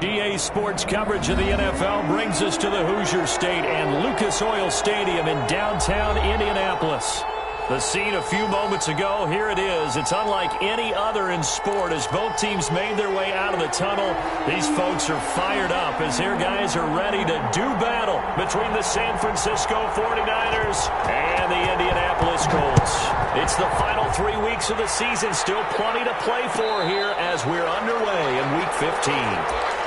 EA Sports coverage of the NFL brings us to the Hoosier State and Lucas Oil Stadium in downtown Indianapolis. The scene a few moments ago, here it is. It's unlike any other in sport as both teams made their way out of the tunnel. These folks are fired up as their guys are ready to do battle between the San Francisco 49ers and the Indianapolis Colts. It's the final 3 weeks of the season, still plenty to play for here as we're underway in Week 15.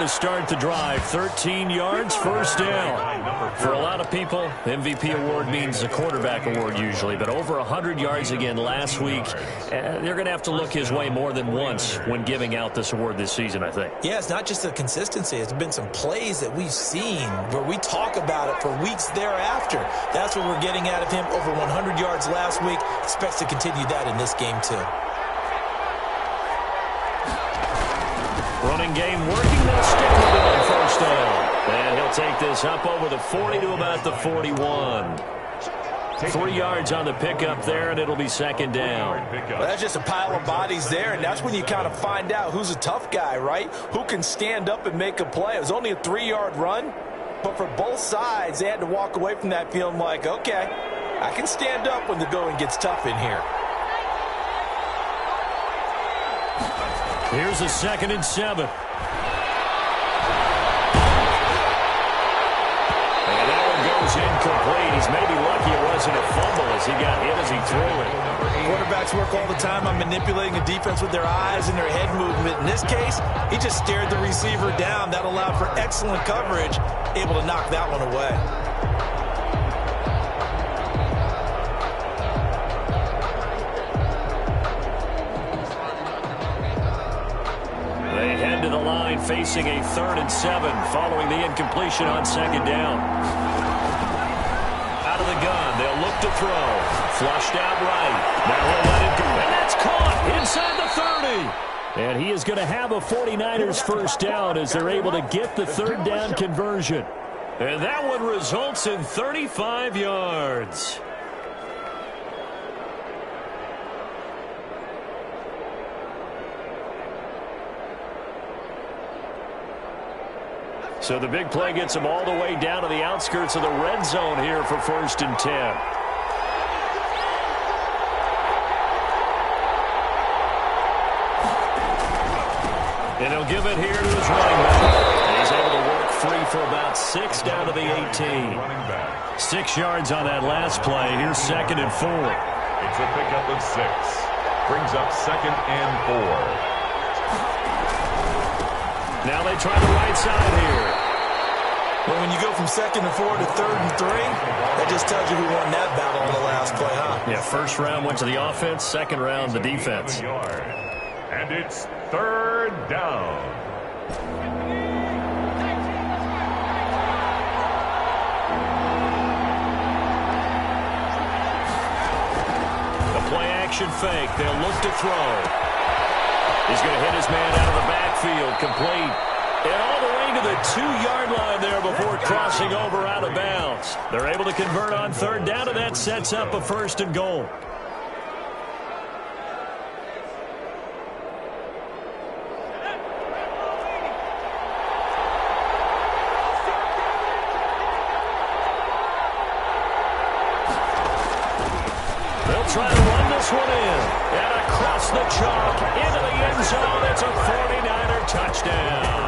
Start the drive, 13 yards, first down. For a lot of people, MVP award means a quarterback award usually, but over 100 yards again last week. They're going to have to look his way more than once when giving out this award this season, I think. Yeah, it's not just the consistency. It's been some plays that we've seen where we talk about it for weeks thereafter. That's what we're getting out of him. Over 100 yards last week. Expects to continue that in this game, too. Running game working, they'll stick with it on first down. And he'll take this up over the 40 to about the 41. 3 yards on the pickup there, and it'll be second down. Well, that's just a pile of bodies there, and that's when you kind of find out who's a tough guy, right? Who can stand up and make a play. It was only a 3-yard run, but for both sides, they had to walk away from that feeling like, okay, I can stand up when the going gets tough in here. Here's a 2nd and 7. And that one goes incomplete. He's maybe lucky it wasn't a fumble as he got hit as he threw it. Quarterbacks work all the time on manipulating a defense with their eyes and their head movement. In this case, he just stared the receiver down. That allowed for excellent coverage, able to knock that one away. Facing a 3rd and 7 following the incompletion on 2nd down. Out of the gun, they'll look to throw. Flushed out right. Now he'll let it go. And that's caught inside the 30. And he is going to have a 49ers first down as they're able to get the 3rd down conversion. And that one results in 35 yards. So the big play gets him all the way down to the outskirts of the red zone here for 1st and 10. And he'll give it here to his running back. And he's able to work free for about 6 down to the 18. 6 yards on that last play. Here's 2nd and 4. It's a pickup of 6. Brings up 2nd and 4. Now they try the right side here. Well, when you go from 2nd and 4 to 3rd and 3, that just tells you who won that battle on the last play, huh? Yeah, first round went to the offense, second round the defense. And it's 3rd down. The play action fake. They'll look to throw. He's going to hit his man out of the backfield, complete. And all the way to the 2-yard line there before crossing over out of bounds. They're able to convert on 3rd down, and that sets up a 1st and goal. They'll try to run this one in. And across the chalk, into the end zone. It's a 49er touchdown.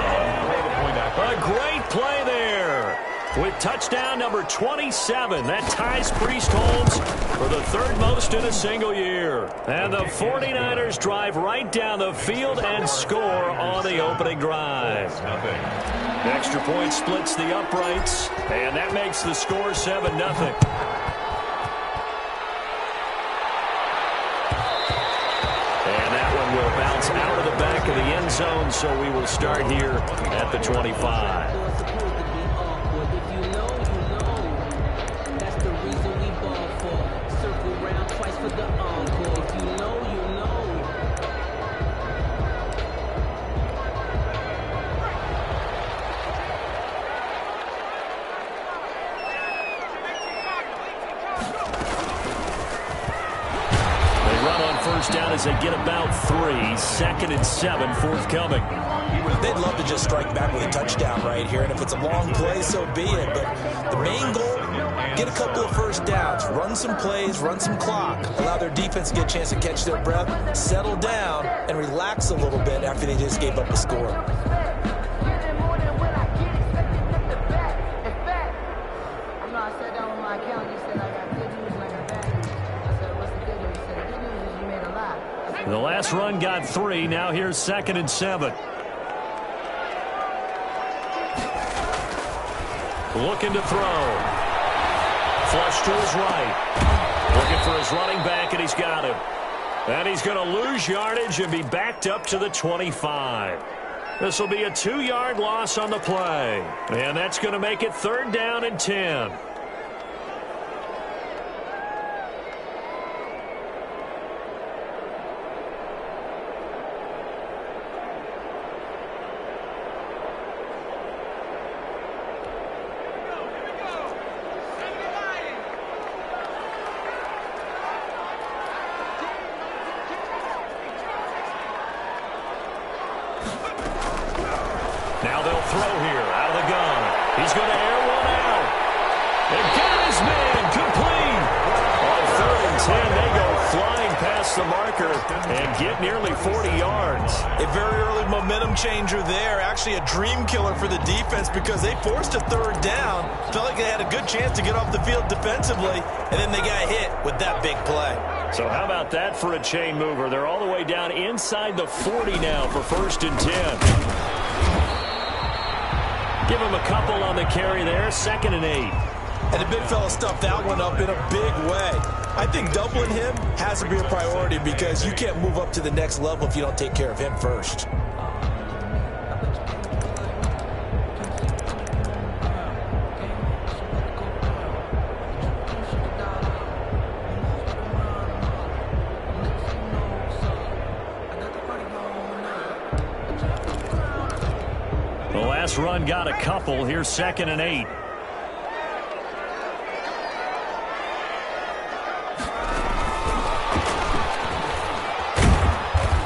A great play there. with touchdown number 27. That ties Priest Holmes for the third most in a single year. And the 49ers drive right down the field and score on the opening drive. The extra point splits the uprights, and that makes the score 7-0. Will bounce out of the back of the end zone, so we will start here at the 25. Down as they get about 3. 2nd and 7 forthcoming. They'd love to just strike back with a touchdown right here, and if it's a long play, so be it. But the main goal, get a couple of first downs, run some plays, run some clock, allow their defense to get a chance to catch their breath, settle down, and relax a little bit after they just gave up a score. The last run got 3. Now here's 2nd and 7. Looking to throw. Flush to his right. Looking for his running back, and he's got him. And he's going to lose yardage and be backed up to the 25. This will be a 2-yard loss on the play. And that's going to make it 3rd down and 10. The marker and get nearly 40 yards. A very early momentum changer there. Actually a dream killer for the defense because they forced a 3rd down. Felt like they had a good chance to get off the field defensively, and then they got hit with that big play. So how about that for a chain mover? They're all the way down inside the 40 now for 1st and 10. Give him a couple on the carry there. 2nd and 8. And the big fella stuffed that one up in a big way. I think doubling him has to be a priority because you can't move up to the next level if you don't take care of him first. The last run got a couple. Here's 2nd and 8.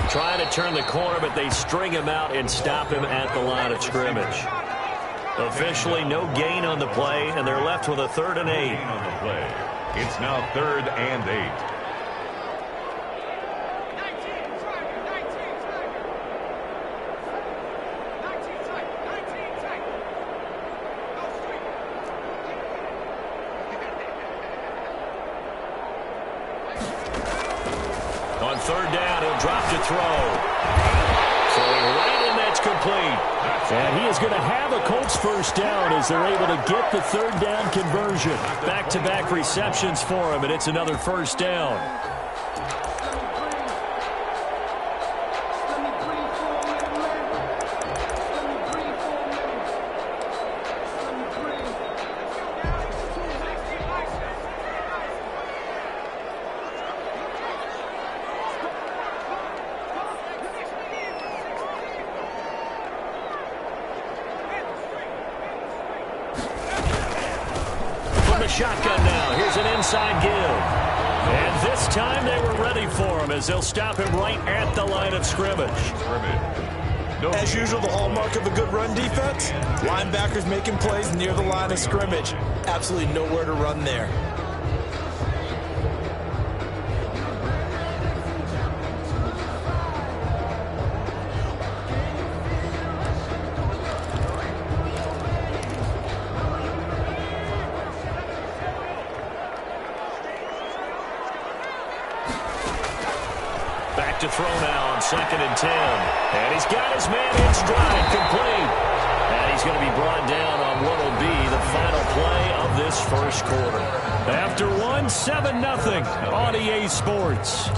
Trying to turn the corner, but they string him out and stop him at the line of scrimmage. Officially no gain on the play, and they're left with a 3rd and 8. On the play. It's now 3rd and 8. On 3rd down, he'll drop to throw. Throwing right, and that's complete. And he is going to have a Colts 1st down as they're able to get the 3rd down conversion. Back-to-back receptions for him, and it's another 1st down. Shotgun now. Here's an inside give. And this time they were ready for him as they'll stop him right at the line of scrimmage. As usual, the hallmark of a good run defense, linebackers making plays near the line of scrimmage. Absolutely nowhere to run there. back to throw now on 2nd and 10. And he's got his man in stride, complete. And he's going to be brought down on what will be the final play of this first quarter. After 7-0 on EA Sports.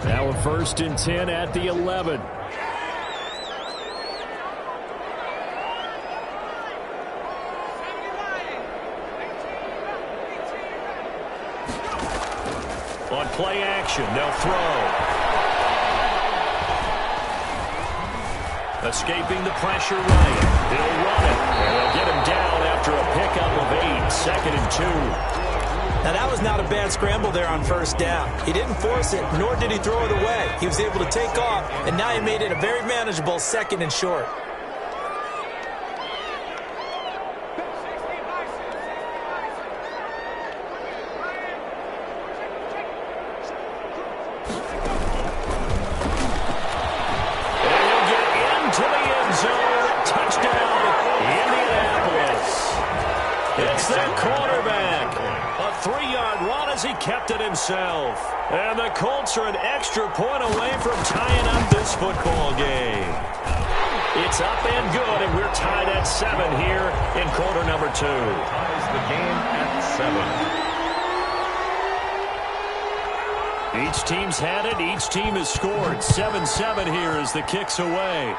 Now a 1st and 10 at the 11. On play action, they'll throw. Escaping the pressure right. They'll run it. And they'll get him down after a pickup of 8. 2nd and 2. Now, that was not a bad scramble there on 1st down. He didn't force it, nor did he throw it away. He was able to take off, and now he made it a very manageable 2nd and short. He kept it himself. And the Colts are an extra point away from tying up this football game. It's up and good, and we're tied at 7 here in quarter number 2. Ties the game at 7. Each team's had it. Each team has scored. 7-7 here as the kick's away.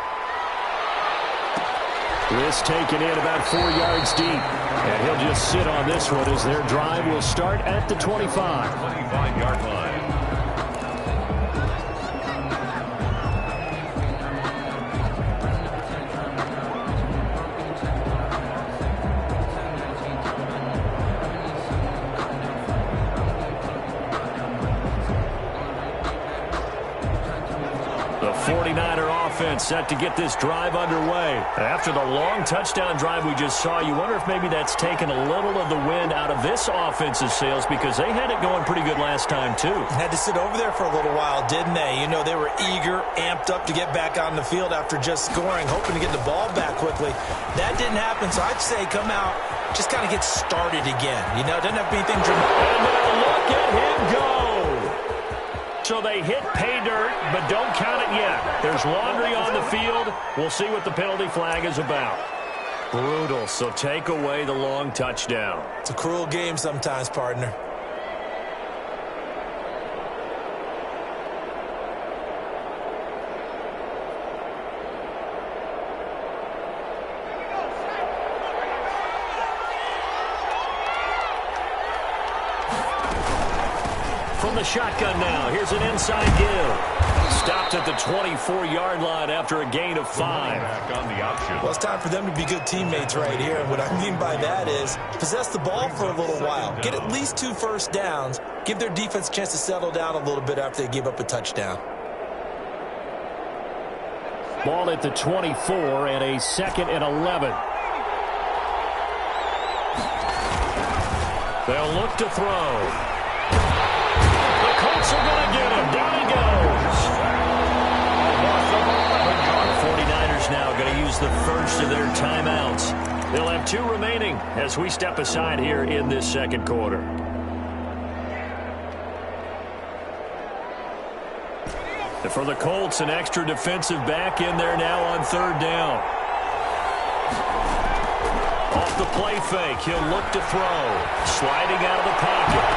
Risk taken in about 4 yards deep. And he'll just sit on this one as their drive will start at the 25. 25-yard line. The 49er offense set to get this drive underway. After the long touchdown drive we just saw, you wonder if maybe that's taken a little of the wind out of this offense's sails because they had it going pretty good last time too. Had to sit over there for a little while, didn't they? You know, they were eager, amped up to get back on the field after just scoring, hoping to get the ball back quickly. That didn't happen, so I'd say come out, just kind of get started again. You know, doesn't have to be anything dramatic. And look at him go. So they hit pay dirt, but don't count it yet. There's laundry on the field. We'll see what the penalty flag is about. Brutal, so take away the long touchdown. It's a cruel game sometimes, partner. From the shotgun now, here's an inside give. Stopped at the 24-yard line after a gain of 5. Back on the option. Well, it's time for them to be good teammates right here. And what I mean by that is possess the ball for a little while. Get at least 2 first downs. Give their defense a chance to settle down a little bit after they give up a touchdown. Ball at the 24 and a 2nd and 11. They'll look to throw. The Colts are going to get him. Down he goes. The 49ers now going to use the first of their timeouts. They'll have 2 remaining as we step aside here in this second quarter. And for the Colts, an extra defensive back in there now on 3rd down. Off the play fake, he'll look to throw. Sliding out of the pocket.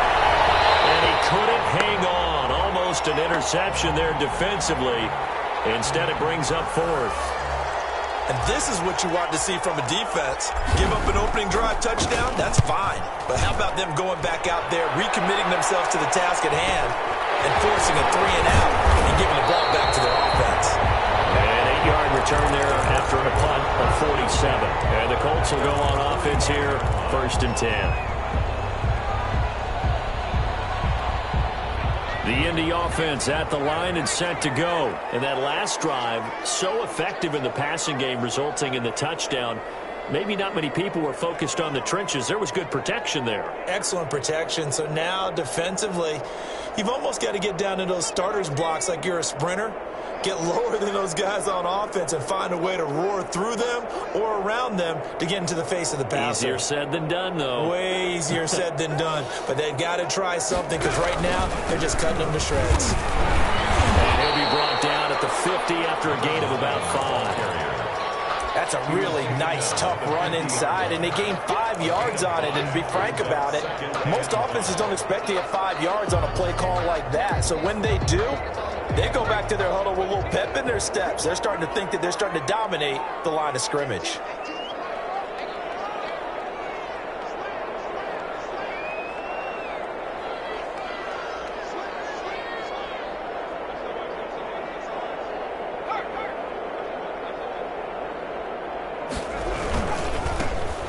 And he couldn't hang on. Almost an interception there defensively. Instead, it brings up 4th. And this is what you want to see from a defense. Give up an opening drive touchdown, that's fine. But how about them going back out there, recommitting themselves to the task at hand, and forcing a 3-and-out, and giving the ball back to their offense. An 8-yard return there after a punt of 47. And the Colts will go on offense here, 1st and 10. The Indy offense at the line and set to go. And that last drive, so effective in the passing game, resulting in the touchdown. maybe not many people were focused on the trenches. There was good protection there. Excellent protection. So now defensively, you've almost got to get down to those starters blocks like you're a sprinter. Get lower than those guys on offense and find a way to roar through them or around them to get into the face of the passer. Easier said than done, though. Way easier said than done. But they've got to try something because right now they're just cutting them to shreds. And he'll be brought down at the 50 after a gain of about 5. That's a really nice, tough run inside, and they gained 5 yards on it. And to be frank about it, most offenses don't expect to get 5 yards on a play call like that. So when they do, they go back to their huddle with a little pep in their steps. They're starting to think that they're starting to dominate the line of scrimmage.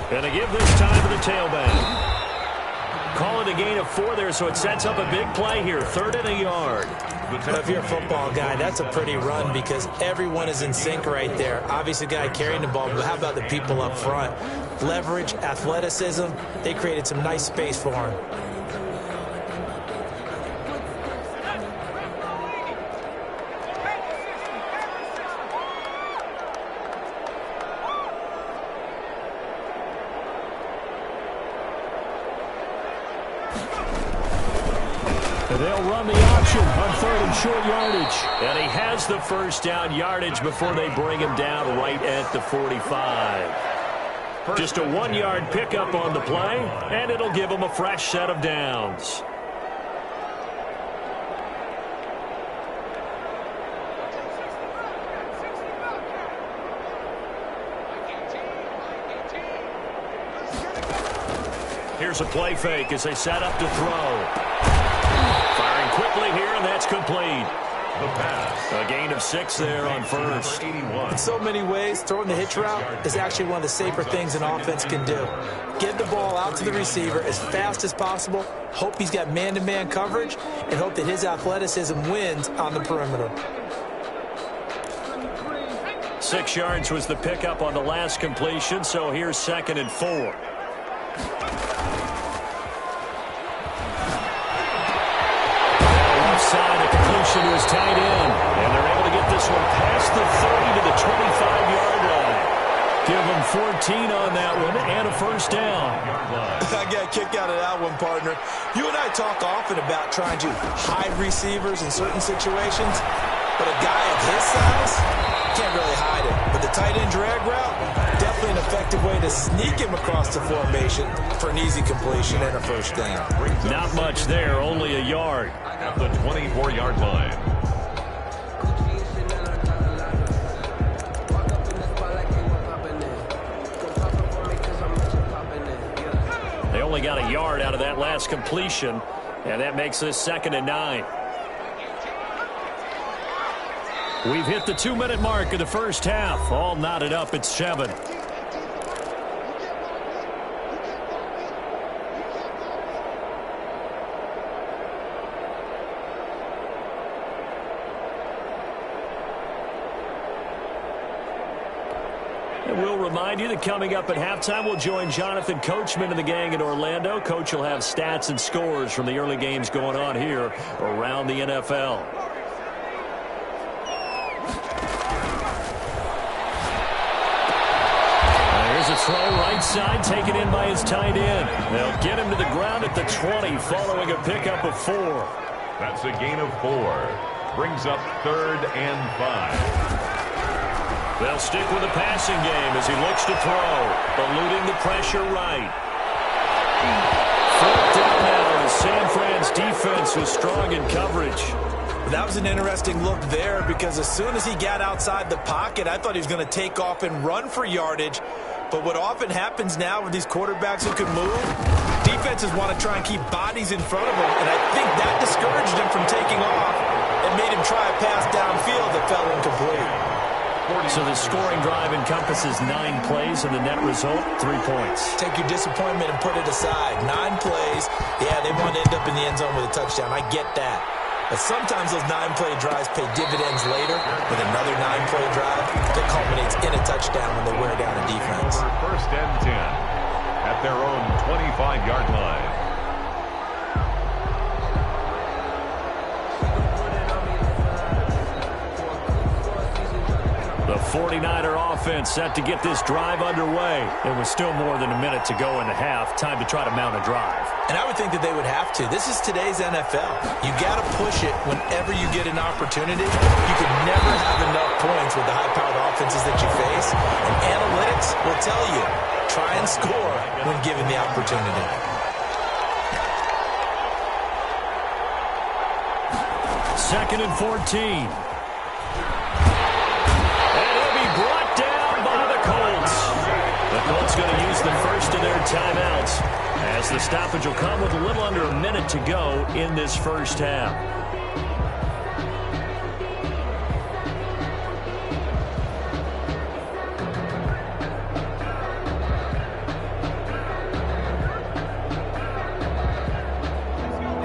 And they give this time to the tailback. Call it a gain of 4 there, so it sets up a big play here. 3rd and a yard. Well, if you're a football guy, that's a pretty run because everyone is in sync right there. Obviously, the guy carrying the ball, but how about the people up front? Leverage, athleticism, they created some nice space for him. They'll run the option on 3rd and short yardage. And he has the first down yardage before they bring him down right at the 45. Just a 1-yard pickup on the play, and it'll give him a fresh set of downs. Here's a play fake as they set up to throw. Firing quickly here, and that's complete. The pass. A gain of 6 there on 1st. In so many ways, throwing the hitch route is actually one of the safer things an offense can do. Get the ball out to the receiver as fast as possible, hope he's got man-to-man coverage, and hope that his athleticism wins on the perimeter. 6 yards was the pickup on the last completion, so here's 2nd and 4. Side, a completion to his tight end. And they're able to get this one past the 30 to the 25-yard line. Give them 14 on that one and a first down. I got a kick out of that one, partner. You and I talk often about trying to hide receivers in certain situations, but a guy of his size can't really hide it. But the tight end drag route, definitely an effective way to sneak him across the formation for an easy completion and a first down. Not much there, only a yard. At the 24-yard line. They only got a yard out of that last completion, and that makes this 2nd and 9. We've hit the 2-minute mark of the first half. All knotted up at 7. And we'll remind you that coming up at halftime, we'll join Jonathan Coachman and the gang in Orlando. Coach will have stats and scores from the early games going on here around the NFL. Here's a throw right side, taken in by his tight end. They'll get him to the ground at the 20 following a pickup of 4. That's a gain of 4. Brings up 3rd and 5. They'll stick with the passing game as he looks to throw, eluding the pressure right. 4th down now as San Fran's defense was strong in coverage. That was an interesting look there because as soon as he got outside the pocket, I thought he was going to take off and run for yardage. But what often happens now with these quarterbacks who can move, defenses want to try and keep bodies in front of them, and I think that discouraged him from taking off and made him try a pass downfield that fell incomplete. So the scoring drive encompasses 9 plays, and the net result, 3 points. Take your disappointment and put it aside. 9 plays. Yeah, they want to end up in the end zone with a touchdown. I get that. But sometimes those 9-play drives pay dividends later with another 9-play drive that culminates in a touchdown when they wear down a defense. First and 10 at their own 25-yard line. The 49er offense set to get this drive underway. There was still more than a minute to go in the half. Time to try to mount a drive. And I would think that they would have to. This is today's NFL. You got to push it whenever you get an opportunity. You can never have enough points with the high-powered offenses that you face. And analytics will tell you, try and score when given the opportunity. Second and 14. The Colts going to use the first of their timeouts as the stoppage will come with a little under a minute to go in this first half.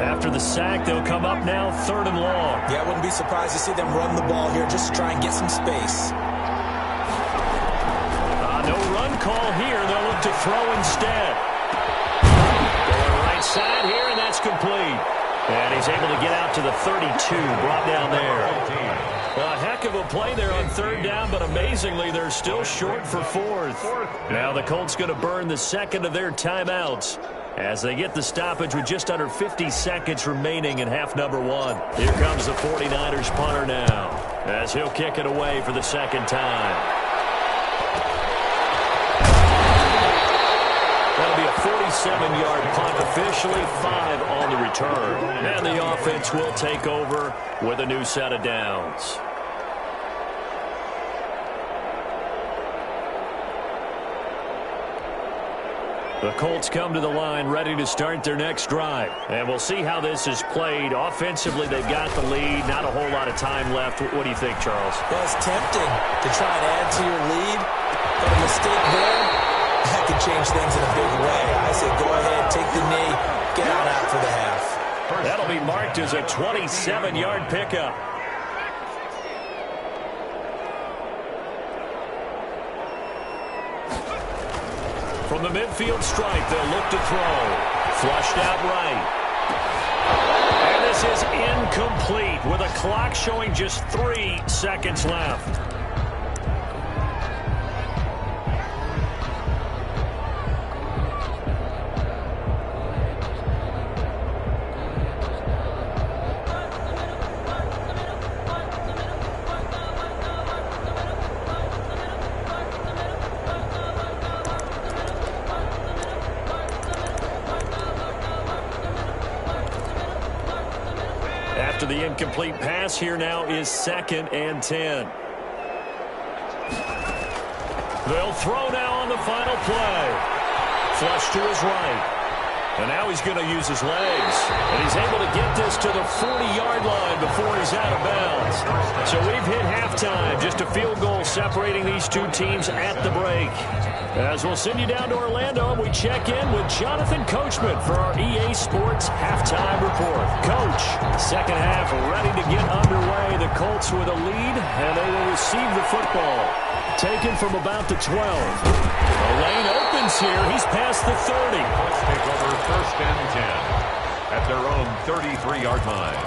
After the sack, they'll come up now third and long. Yeah, I wouldn't be surprised to see them run the ball here just to try and get some space. No run call here. They'll look to throw instead. Going right side here, and that's complete. And he's able to get out to the 32, brought down there. A heck of a play there on third down, but amazingly, they're still short for fourth. Now the Colts going to burn the second of their timeouts as they get the stoppage with just under 50 seconds remaining in half number one. Here comes the 49ers punter now as he'll kick it away for the second time. That'll be a 47-yard punt, officially 5 on the return. And the offense will take over with a new set of downs. The Colts come to the line ready to start their next drive. And we'll see how this is played. Offensively, they've got the lead. Not a whole lot of time left. What do you think, Charles? Well, it's tempting to try and add to your lead, but a mistake there, that could change things in a big way. I say go ahead, take the knee, get on out for the half. That'll be marked as a 27-yard pickup. From the midfield stripe, they'll look to throw. Flushed out right. And this is incomplete with a clock showing just 3 seconds left. After the incomplete pass, here now is 2nd and 10. They'll throw now on the final play. Flush to his right. And now he's going to use his legs. And he's able to get this to the 40-yard line before he's out of bounds. So we've hit halftime. Just a field goal separating these two teams at the break. As we'll send you down to Orlando, and we check in with Jonathan Coachman for our EA Sports Halftime Report. Coach, second half ready to get underway. The Colts with a lead, and they will receive the football. Taken from about the 12. The lane opens here. He's past the 30. Let's take over first and 10 at their own 33-yard line.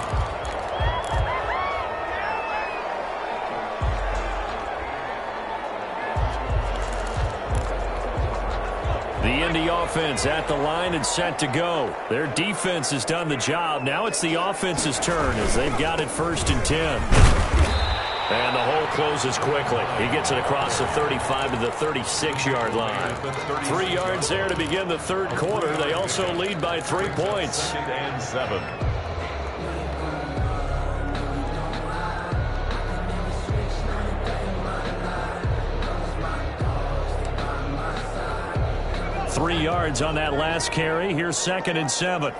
The Indy offense at the line and set to go. Their defense has done the job. Now it's the offense's turn as they've got it 1st and 10. And the hole closes quickly. He gets it across the 35 to the 36-yard line. 3 yards there to begin the third quarter. They also lead by 3 points. 2nd and 7. Three yards on that last carry. Here's 2nd and 7.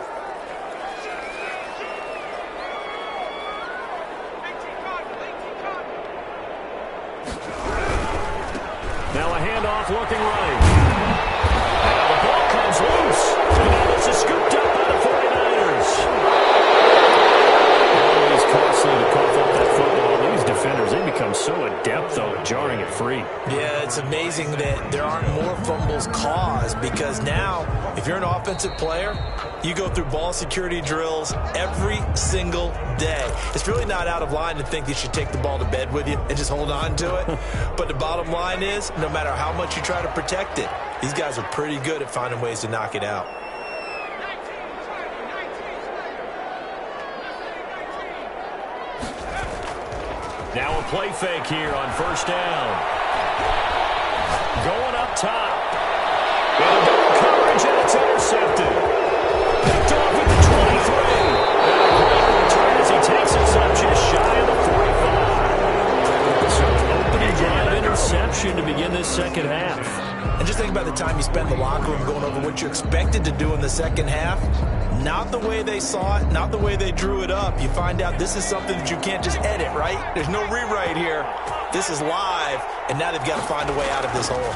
Now a handoff looking right. Now the ball comes loose. And now this is scooped up by the 49ers. Oh, free. Yeah, it's amazing that there aren't more fumbles caused, because now, if you're an offensive player, you go through ball security drills every single day. It's really not out of line to think you should take the ball to bed with you and just hold on to it. But the bottom line is, no matter how much you try to protect it, these guys are pretty good at finding ways to knock it out. Now a play fake here on first down. Going up top. And a double coverage, and it's intercepted. Picked off at the 23. And a great return as he takes us up just shy of the 45. So opening drive interception to begin this second half. And just think about the time you spend in the locker room going over what you expected to do in the second half. Not the way they saw it, not the way they drew it up. You find out this is something that you can't just edit, right? There's no rewrite here. This is live, and now they've got to find a way out of this hole.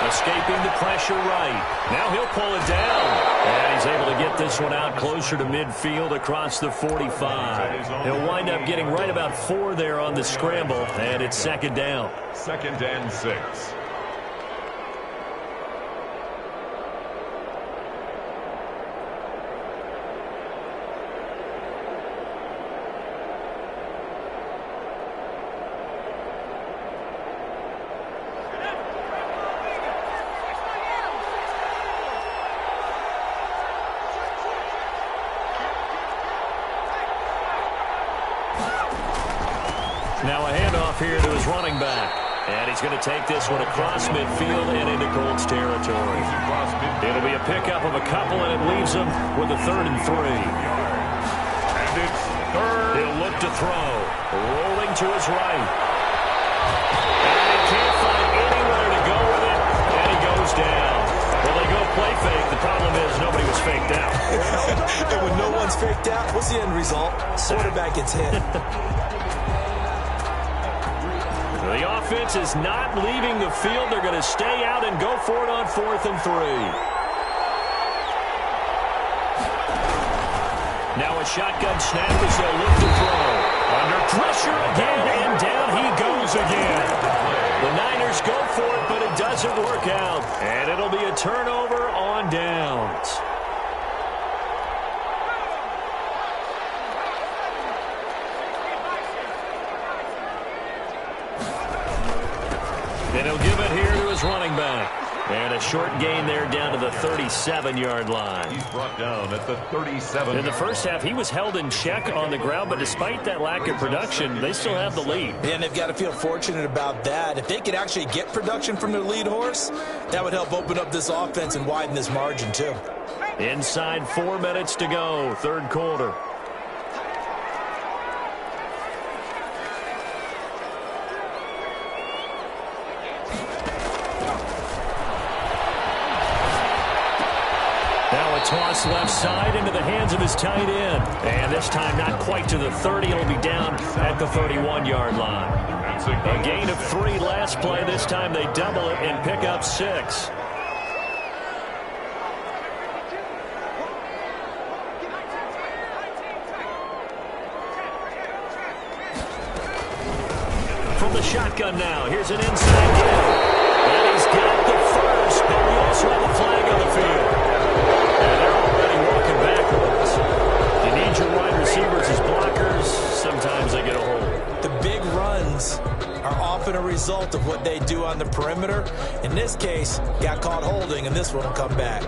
Escaping the pressure right. Now he'll pull it down. And he's able to get this one out closer to midfield across the 45. He'll wind up getting right about 4 there on the scramble, and it's second down. 2nd and 6. Now a handoff here to his running back. And he's going to take this one across midfield and into Colts territory. It'll be a pickup of a couple, and it leaves him with a 3rd and 3. And it's 3rd. He'll look to throw. Rolling to his right. And he can't find anywhere to go with it. And he goes down. Well, they go play fake. The problem is nobody was faked out. And when no one's faked out, what's the end result? Quarterback gets hit. The offense is not leaving the field. They're going to stay out and go for it on 4th and 3. Now a shotgun snap as they'll look to throw. Under pressure again, and down he goes again. The Niners go for it, but it doesn't work out. And it'll be a turnover on downs. And he'll give it here to his running back. And a short gain there down to the 37-yard line. He's brought down at the 37. In the first half, he was held in check on the ground, but despite that lack of production, they still have the lead. And they've got to feel fortunate about that. If they could actually get production from their lead horse, that would help open up this offense and widen this margin too. Inside 4 minutes to go, 3rd quarter. Toss left side into the hands of his tight end. And this time not quite to the 30. It'll be down at the 31-yard line. A gain of 3 last play. This time they double it and pick up 6. From the shotgun now. Here's an inside give. And he's got the first, but we also have a flag on the field. And they're already walking backwards. You need your wide receivers as blockers. Sometimes they get a hold. The big runs are often a result of what they do on the perimeter. In this case, got caught holding, and this one will come back.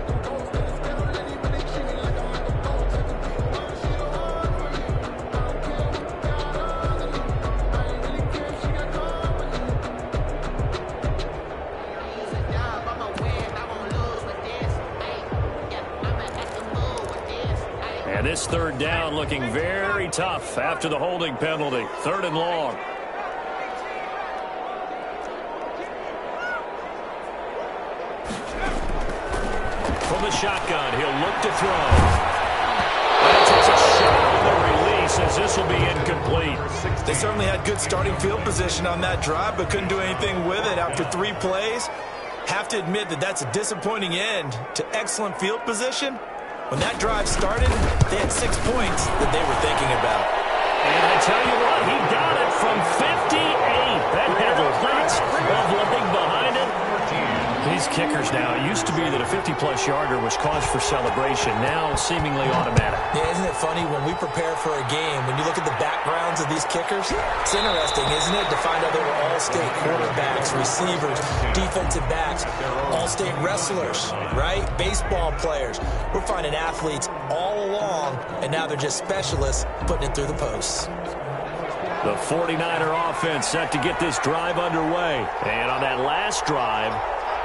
This 3rd down looking very tough after the holding penalty. 3rd and long. From the shotgun, he'll look to throw. And it takes a shot on the release as this will be incomplete. They certainly had good starting field position on that drive, but couldn't do anything with it after 3 plays. Have to admit that that's a disappointing end to excellent field position. When that drive started, they had 6 points that they were thinking about. And I tell you what, he got it from 58. That had lots of leg behind it. These kickers now, it used to be that a 50-plus yarder was cause for celebration. Now seemingly automatic. Yeah, isn't it funny when we prepare for a game, when you look at the backgrounds of these kickers, it's interesting, isn't it, to find out they were all-state quarterbacks, receivers, defensive backs, all-state wrestlers, right? Baseball players. We're finding athletes all along, and now they're just specialists putting it through the posts. The 49er offense set to get this drive underway. And on that last drive,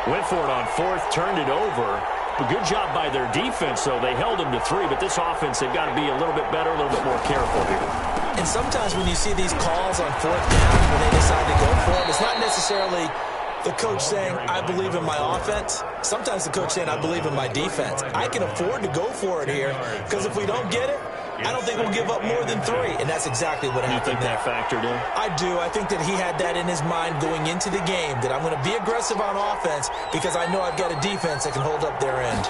went for it on fourth, turned it over. But good job by their defense, though. They held them to 3, but this offense, they've got to be a little bit better, a little bit more careful here. And sometimes when you see these calls on fourth down, when they decide to go for it, it's not necessarily the coach saying, I believe in my offense. Sometimes the coach saying, I believe in my defense. I can afford to go for it here, because if we don't get it, I don't think we'll give up more than 3, and that's exactly what happened. You think that factored in? I do. I think that he had that in his mind going into the game, that I'm going to be aggressive on offense because I know I've got a defense that can hold up their end.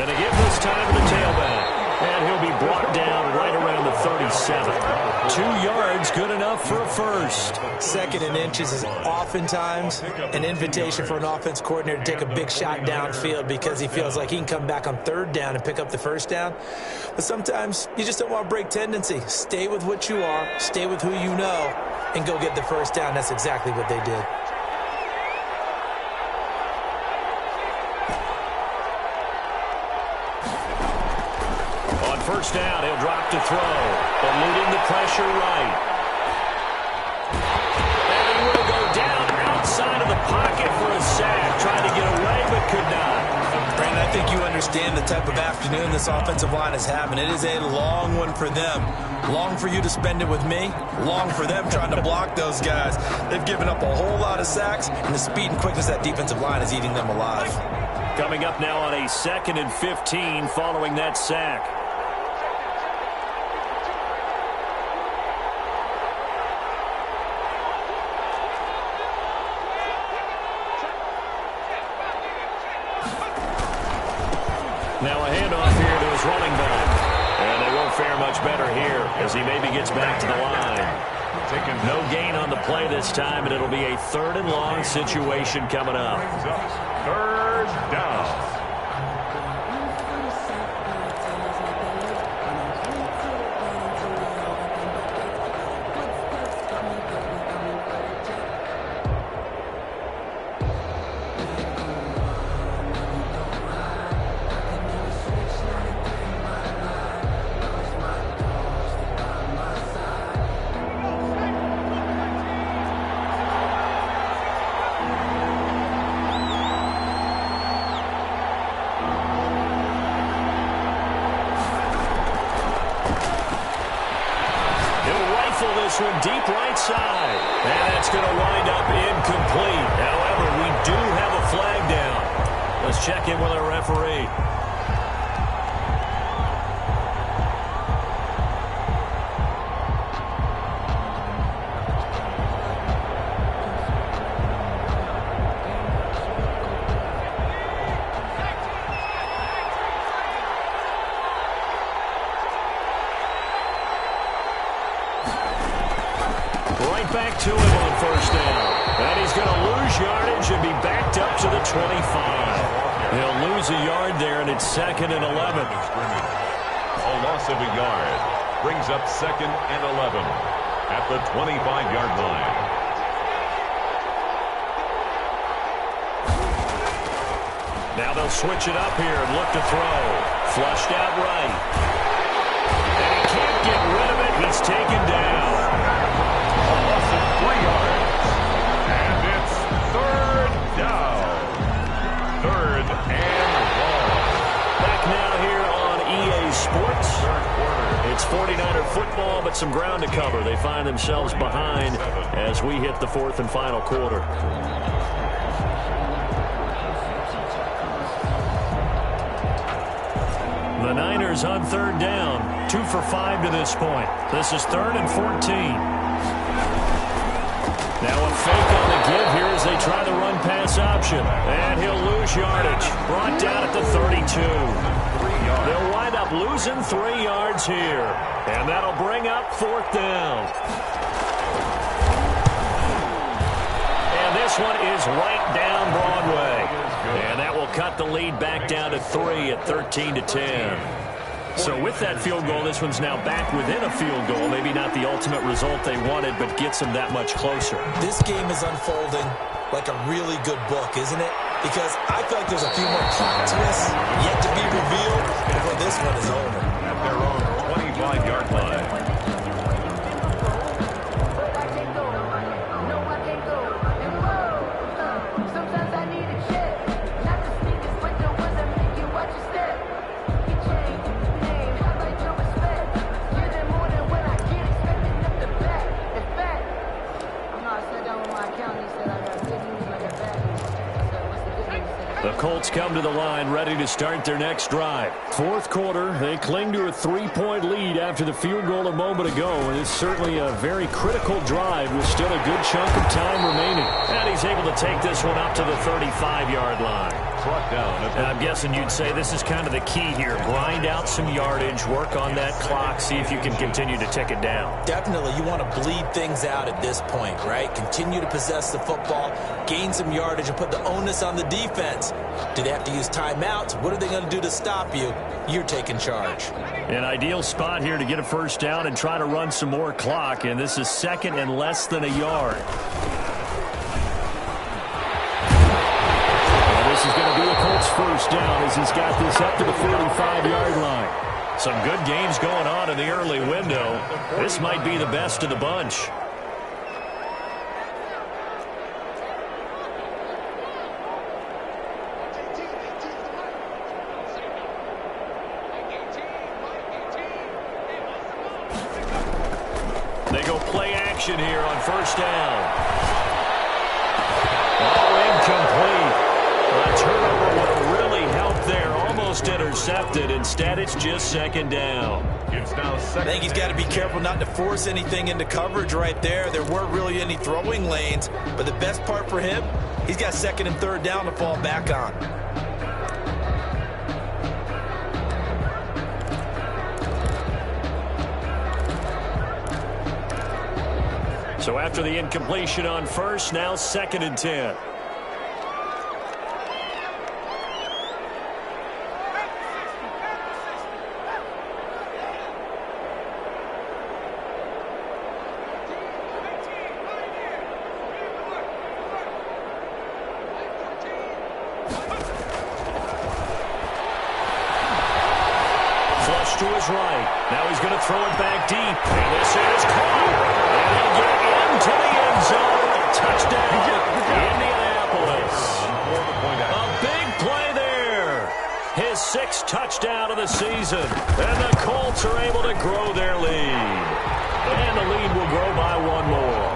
And a give this time to the tailback. And he'll be brought down right around the 37. 2 yards, good enough for a first. Second and inches is oftentimes an invitation for an offense coordinator to take a big shot downfield because he feels like he can come back on third down and pick up the first down. But sometimes you just don't want to break tendency. Stay with what you are, stay with who you know, and go get the first down. That's exactly what they did. First down, he'll drop to throw, eluding the pressure right. And he will go down outside of the pocket for a sack. Tried to get away, but could not. Brandon, I think you understand the type of afternoon this offensive line is having. It is a long one for them. Long for you to spend it with me. Long for them trying to block those guys. They've given up a whole lot of sacks, and the speed and quickness of that defensive line is eating them alive. Coming up now on a 2nd and 15 following that sack. Now a handoff here to his running back. And they won't fare much better here as he maybe gets back to the line. No gain on the play this time, and it'll be a 3rd and long situation coming up. 3rd down. This one deep right side. And that's going to wind up incomplete. However, we do have a flag down. Let's check in with our referee. Back to him on first down. And he's going to lose yardage and be backed up to the 25. He'll lose a yard there, and it's 2nd and 11. A loss of a yard brings up 2nd and 11 at the 25-yard line. Now they'll switch it up here and look to throw. Flushed out right. And he can't get rid of it. He's taken down. A loss of 3 yards. And it's 3rd down. 3rd and long. Back now here on EA Sports. It's 49er football, but some ground to cover. They find themselves behind as we hit the 4th and final quarter. The Niners on 3rd down. 2 for 5 to this point. This is 3rd and 14. Now a fake on the give here as they try the run-pass option. And he'll lose yardage. Brought down at the 32. They'll wind up losing 3 yards here. And that'll bring up 4th down. And this one is right down Broadway. And that will cut the lead back down to 3 at 13-10. So with that field goal, this one's now back within a field goal. Maybe not the ultimate result they wanted, but gets them that much closer. This game is unfolding like a really good book, isn't it? Because I feel like there's a few more plot twists yet to be revealed before this one is over. At their own 25-yard line. The Colts come to the line ready to start their next drive. 4th quarter, they cling to a 3-point lead after the field goal a moment ago. And it's certainly a very critical drive with still a good chunk of time remaining. And he's able to take this one up to the 35-yard line. And I'm guessing you'd say this is kind of the key here. Grind out some yardage, work on that clock, see if you can continue to tick it down. Definitely, you want to bleed things out at this point, right? Continue to possess the football, gain some yardage, and put the onus on the defense. Do they have to use timeouts? What are they going to do to stop you? You're taking charge. An ideal spot here to get a 1st down and try to run some more clock, and this is 2nd and less than a yard. This is going to be a Colts 1st down as he's got this up to the 45-yard line. Some good games going on in the early window. This might be the best of the bunch. They go play action here on 1st down. Oh, incomplete. A turnover would have really helped there. Almost intercepted. Instead, it's just 2nd down. It's now 2nd. I think he's got to be careful not to force anything into coverage right there. There weren't really any throwing lanes. But the best part for him, he's got 2nd and 3rd down to fall back on. So after the incompletion on 1st, now 2nd and 10. To his right. Now he's going to throw it back deep. And this is caught. And he'll get into the end zone. Touchdown, Indianapolis. A big play there. His 6th touchdown of the season. And the Colts are able to grow their lead. And the lead will grow by 1 more.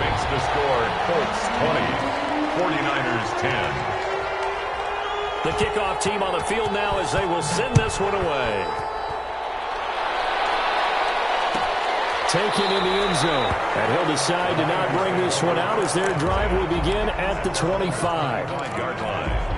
Makes the score Colts 20, 49ers 10. The kickoff team on the field now as they will send this one away. Taken in the end zone. And he'll decide to not bring this one out as their drive will begin at the 25-yard line.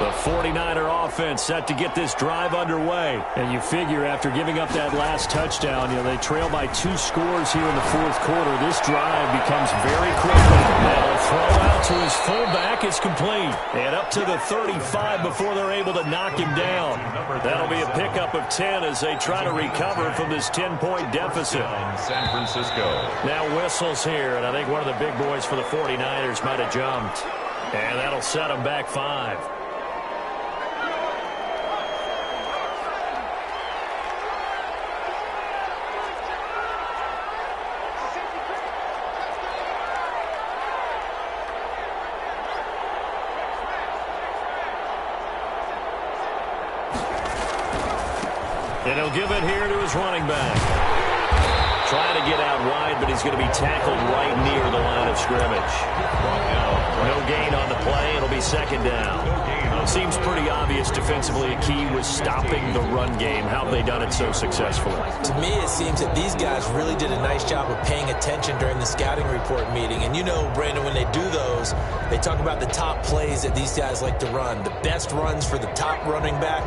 The 49er offense set to get this drive underway. And you figure after giving up that last touchdown, they trail by 2 scores here in the 4th quarter. This drive becomes very quickly. Now a throw out to his fullback is complete. And up to the 35 before they're able to knock him down. That'll be a pickup of 10 as they try to recover from this 10-point deficit. San Francisco. Now whistles here, and I think one of the big boys for the 49ers might have jumped. And that'll set them back 5. And he'll give it here to his running back. Trying to get out wide, but he's going to be tackled right near the line of scrimmage. No gain on the play. It'll be second down. Seems pretty obvious defensively. A key was stopping the run game. How have they done it so successfully? To me, it seems that these guys really did a nice job of paying attention during the scouting report meeting. And you know, Brandon, when they do those, they talk about the top plays that these guys like to run. The best runs for the top running back.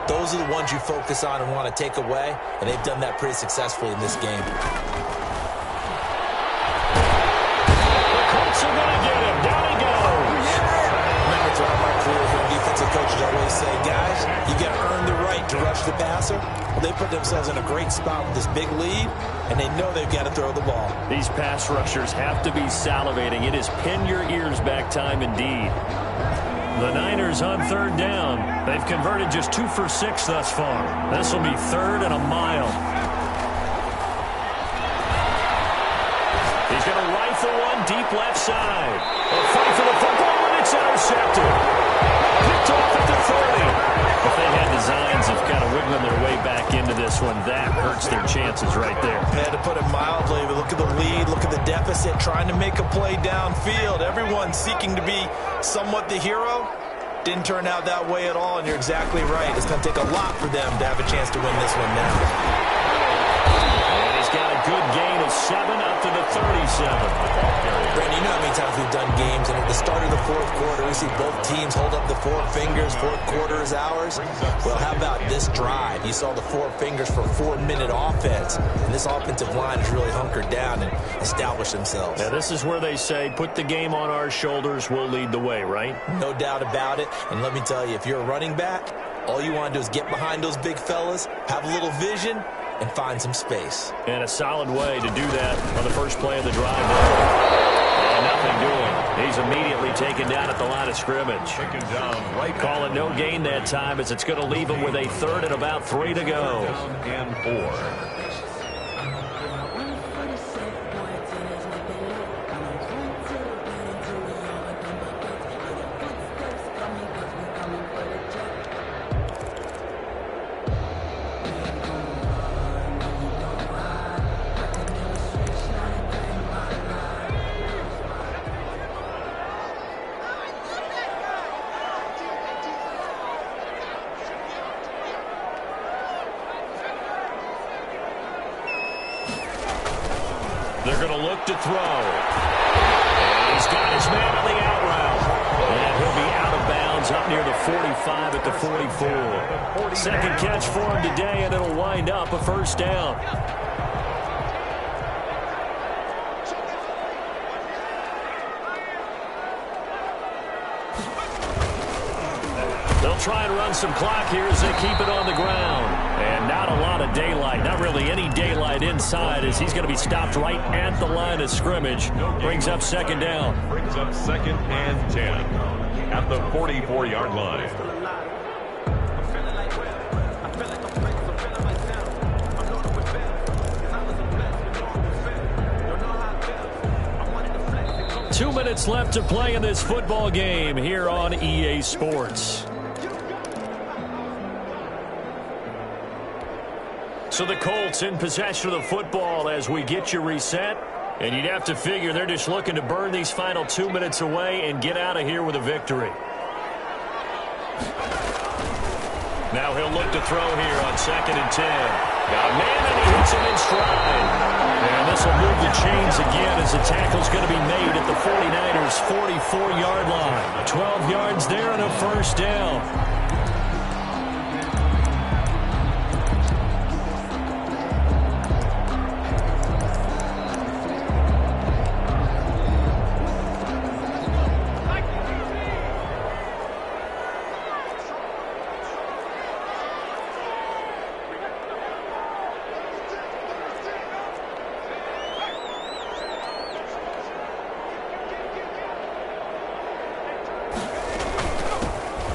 Those are the ones you focus on and want to take away, and they've done that pretty successfully in this game. The Colts are going to get him. Down he goes. Remember, throughout my career here, defensive coaches always say, guys, you got to earn the right to rush the passer. Well, they put themselves in a great spot with this big lead, and they know they've got to throw the ball. These pass rushers have to be salivating. It is pin your ears back time indeed. The Niners on third down. They've converted just 2 for 6 thus far. This will be 3rd and a mile. He's going to rifle one deep left side. A fight for the football, and it's intercepted. Picked off at the 30. If they had designs of kind of wiggling their way back into this one, that hurts their chances right there. Yeah, to put it mildly, but look at the lead, look at the deficit, trying to make a play downfield. Everyone seeking to be somewhat the hero. Didn't turn out that way at all, and you're exactly right. It's going to take a lot for them to have a chance to win this one now. And he's got a good gain of 7 up to the 37. Brandon, you know how many times we've done games, and at the start of the fourth quarter, we see both teams hold up the 4 fingers, fourth quarter is ours. Well, how about this drive? You saw the 4 fingers for 4-minute offense, and this offensive line has really hunkered down and established themselves. Now, this is where they say, put the game on our shoulders, we'll lead the way, right? No doubt about it, and let me tell you, if you're a running back, all you want to do is get behind those big fellas, have a little vision, and find some space. And a solid way to do that on the first play of the drive there. And nothing doing. He's immediately taken down at the line of scrimmage. Taken down right. Calling no gain that time as it's going to leave him with a 3rd and about 3 to go. And 4. They're going to look to throw. And he's got his man on the out route. And he'll be out of bounds up near the 45 at the 44. Second catch for him today, and it'll wind up a first down. They'll try and run some clock here as they keep it on the ground. And not a lot of daylight, not really any daylight inside as he's going to be stopped right at the line of scrimmage. Brings up second down. Brings up 2nd and 10 at the 44-yard line. Two minutes left to play in this football game here on EA Sports. So the Colts in possession of the football as we get you reset. And you'd have to figure they're just looking to burn these final 2 minutes away and get out of here with a victory. Now he'll look to throw here on 2nd and 10. Got a man, and he hits him in stride. And this will move the chains again as the tackle's going to be made at the 49ers' 44-yard line. 12 yards there and a first down.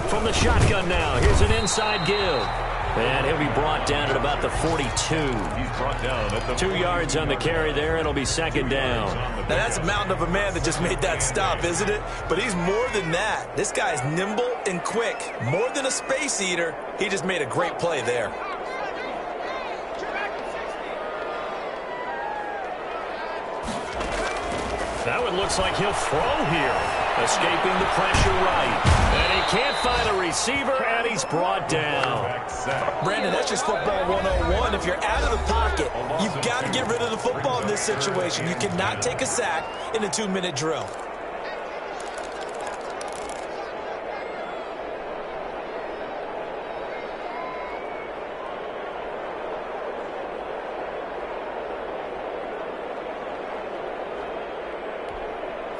From the shotgun now, here's an inside give. And he'll be brought down at about the 42. He's brought down at the 2 yards on the carry there, and it'll be second down. Now, that's a mountain of a man that just made that stop, isn't it? But he's more than that. This guy's nimble and quick. More than a space eater. He just made a great play there. That one looks like he'll throw here. Escaping the pressure right. And he can't find a receiver, and he's brought down. Brandon, that's just football 101. If you're out of the pocket, you've got to get rid of the football in this situation. You cannot take a sack in a 2-minute drill.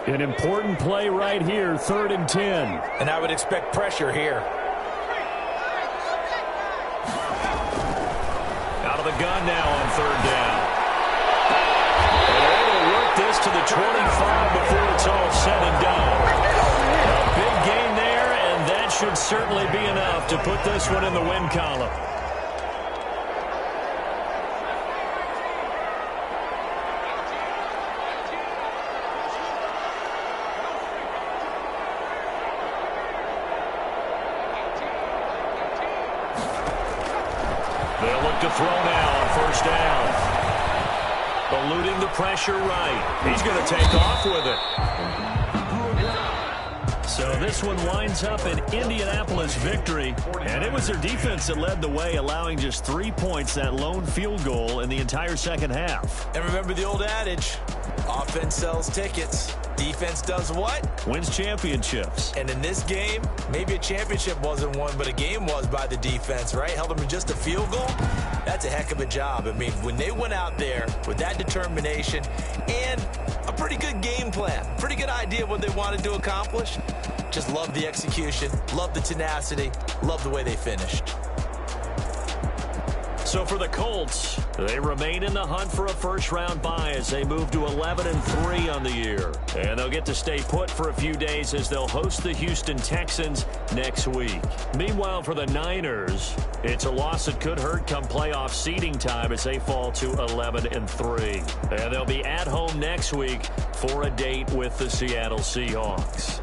An important play right here, 3rd and 10. And I would expect pressure here. Out of the gun now on 3rd down. They're able to work this to the 25 before it's all said and done. A big gain there, and that should certainly be enough to put this one in the win column. They'll look to throw now on 1st down. Eluding the pressure right. He's going to take off with it. So this one winds up an Indianapolis victory. And it was their defense that led the way, allowing just 3 points, that lone field goal in the entire second half. And remember the old adage, offense sells tickets. Defense does what? Wins championships. And in this game, maybe a championship wasn't won, but a game was by the defense, right? Held them in just a field goal. That's a heck of a job. I mean, when they went out there with that determination and a pretty good game plan, pretty good idea of what they wanted to accomplish, just love the execution, love the tenacity, love the way they finished. So for the Colts, they remain in the hunt for a first-round bye as they move to 11-3 on the year. And they'll get to stay put for a few days as they'll host the Houston Texans next week. Meanwhile, for the Niners, it's a loss that could hurt come playoff seeding time as they fall to 11-3. And they'll be at home next week for a date with the Seattle Seahawks.